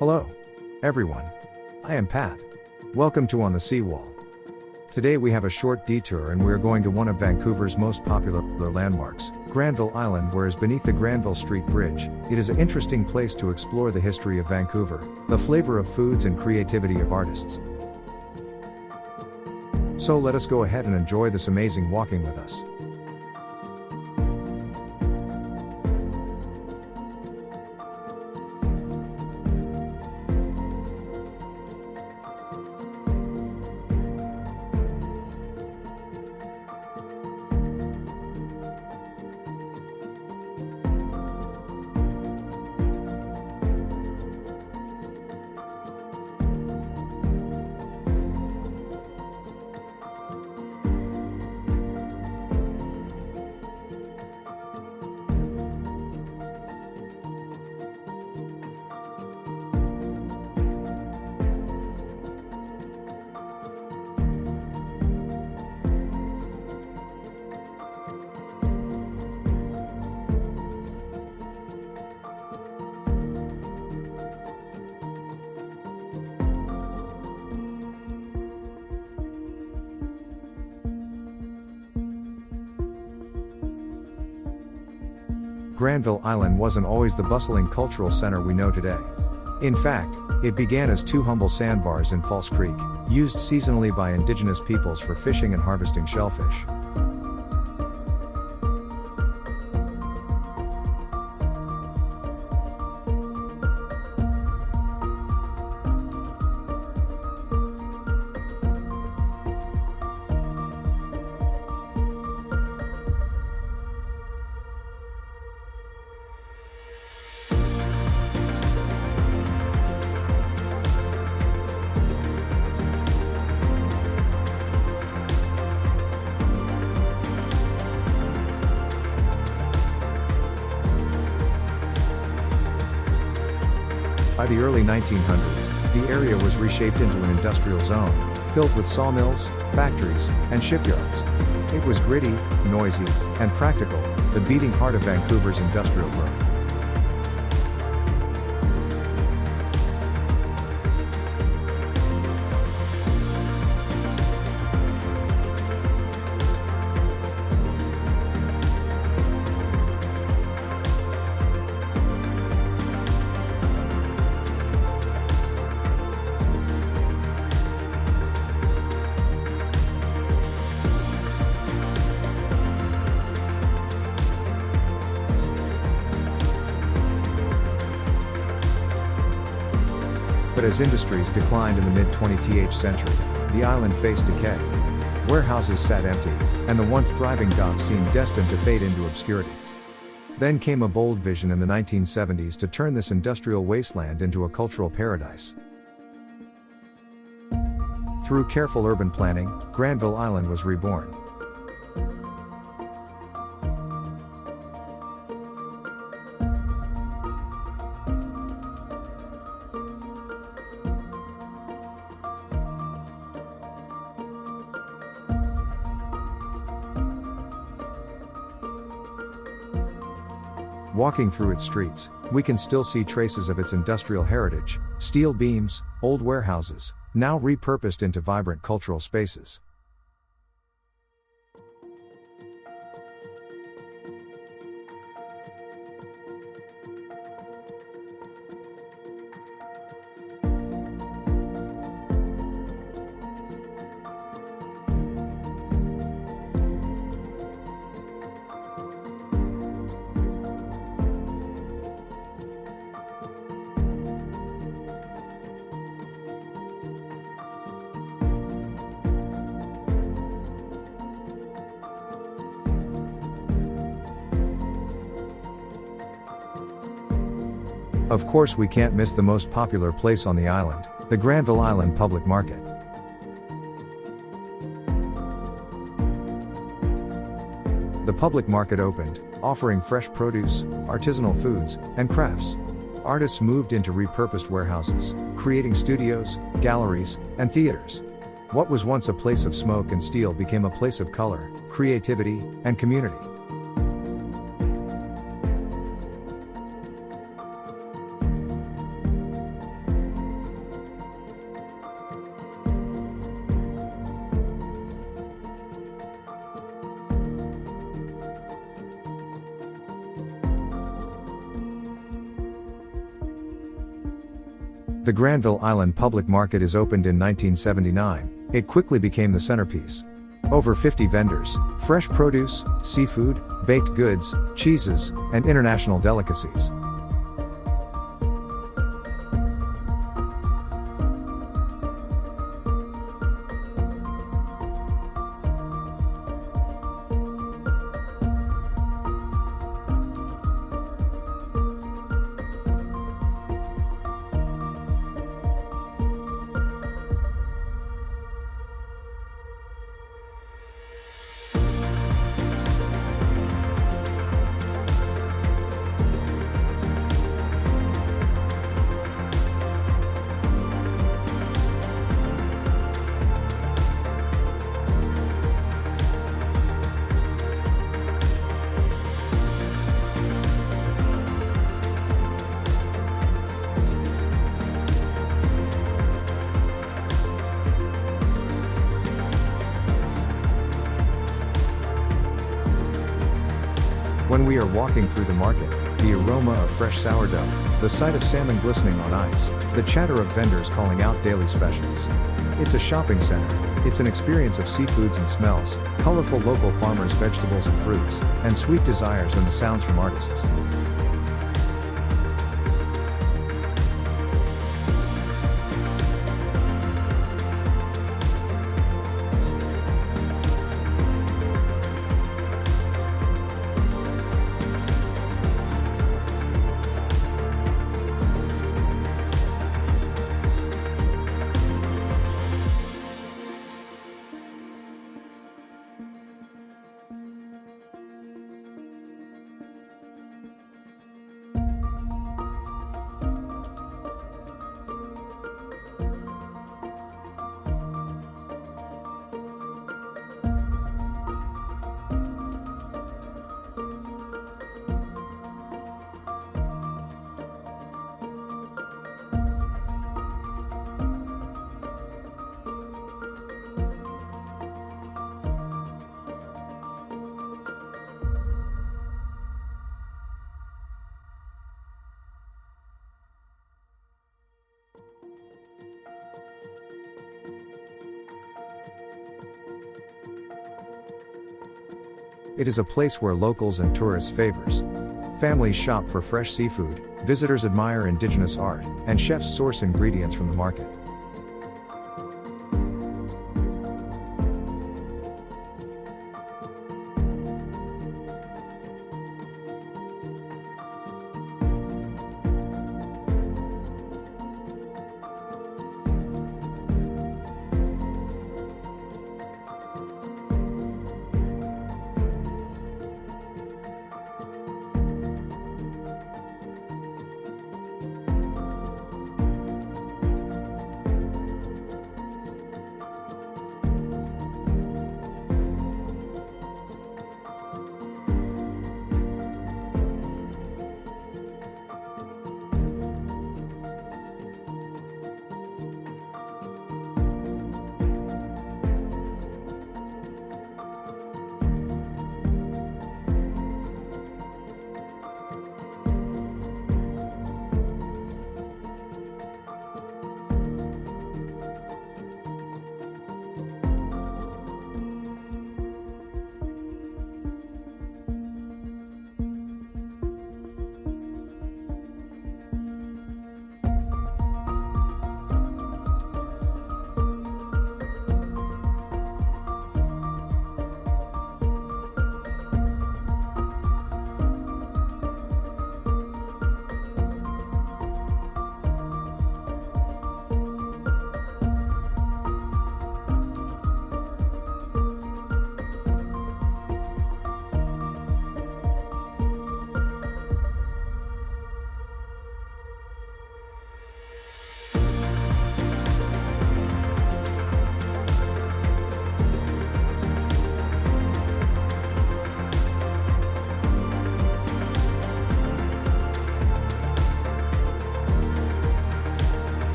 Hello, everyone. I am Pat. Welcome to On the Seawall. Today we have a short detour and we are going to one of Vancouver's most popular landmarks, Granville Island, where is beneath the Granville Street Bridge. It is an interesting place to explore the history of Vancouver, the flavor of foods and creativity of artists. So let us go ahead and enjoy this amazing walking with us. Granville Island wasn't always the bustling cultural center we know today. In fact, it began as two humble sandbars in False Creek, used seasonally by Indigenous peoples for fishing and harvesting shellfish. By the early 1900s, the area was reshaped into an industrial zone, filled with sawmills, factories, and shipyards. It was gritty, noisy, and practical, the beating heart of Vancouver's industrial growth. But as industries declined in the mid-20th century, the island faced decay. Warehouses sat empty, and the once thriving docks seemed destined to fade into obscurity. Then came a bold vision in the 1970s to turn this industrial wasteland into a cultural paradise. Through careful urban planning, Granville Island was reborn. Walking through its streets, we can still see traces of its industrial heritage: steel beams, old warehouses, now repurposed into vibrant cultural spaces. Of course, we can't miss the most popular place on the island, the Granville Island Public Market. The public market opened, offering fresh produce, artisanal foods, and crafts. Artists moved into repurposed warehouses, creating studios, galleries, and theaters. What was once a place of smoke and steel became a place of color, creativity, and community. The Granville Island Public Market is opened in 1979. It quickly became the centerpiece. Over 50 vendors, fresh produce, seafood, baked goods, cheeses, and international delicacies. When we are walking through the market, the aroma of fresh sourdough, the sight of salmon glistening on ice, the chatter of vendors calling out daily specials. It's a shopping center. It's an experience of seafoods and smells, colorful local farmers' vegetables and fruits, and sweet desires and the sounds from artists. It is a place where locals and tourists favors. Families shop for fresh seafood, visitors admire Indigenous art, and chefs source ingredients from the market.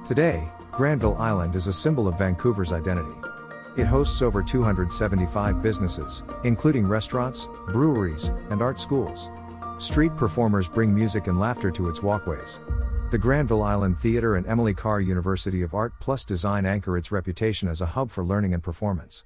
Today, Granville Island is a symbol of Vancouver's identity. It hosts over 275 businesses, including restaurants, breweries, and art schools. Street performers bring music and laughter to its walkways. The Granville Island Theatre and Emily Carr University of Art plus Design anchor its reputation as a hub for learning and performance.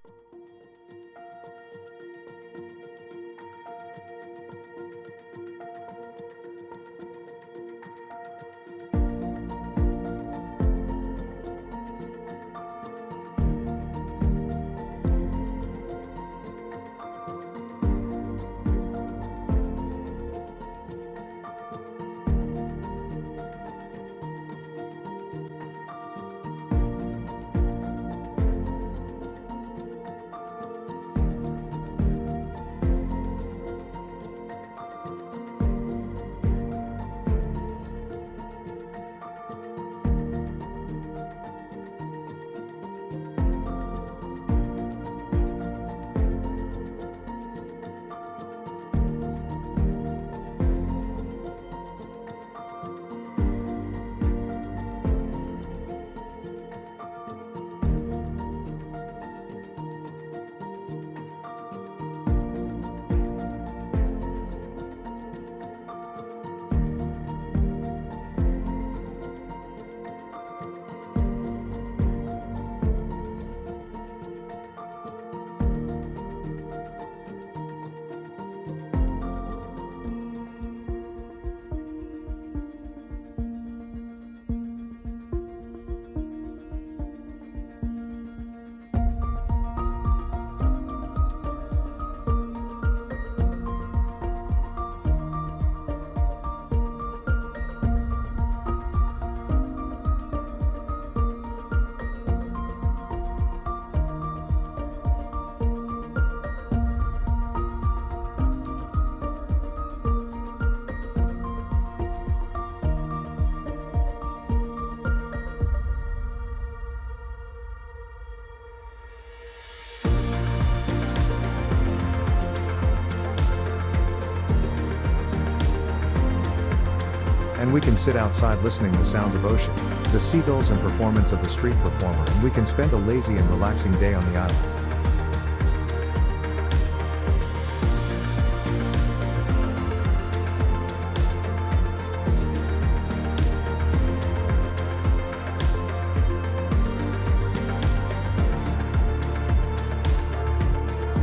And we can sit outside listening to the sounds of ocean, the seagulls and performance of the street performer, and we can spend a lazy and relaxing day on the island.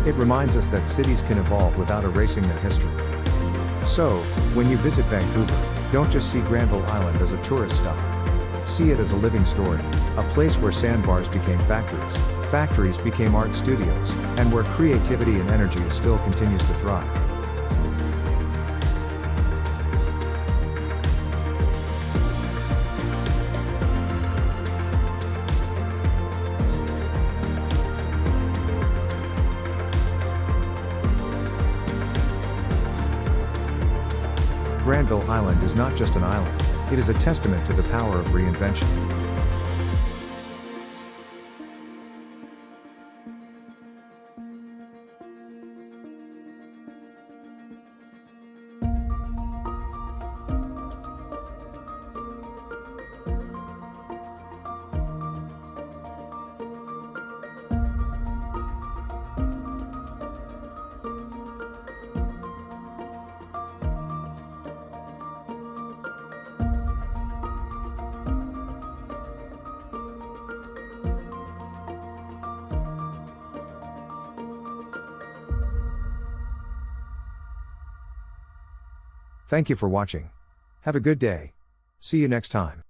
It reminds us that cities can evolve without erasing their history. So, when you visit Vancouver, don't just see Granville Island as a tourist stop. See it as a living story, a place where sandbars became factories, factories became art studios, and where creativity and energy still continues to thrive. Granville Island is not just an island, it is a testament to the power of reinvention. Thank you for watching. Have a good day. See you next time.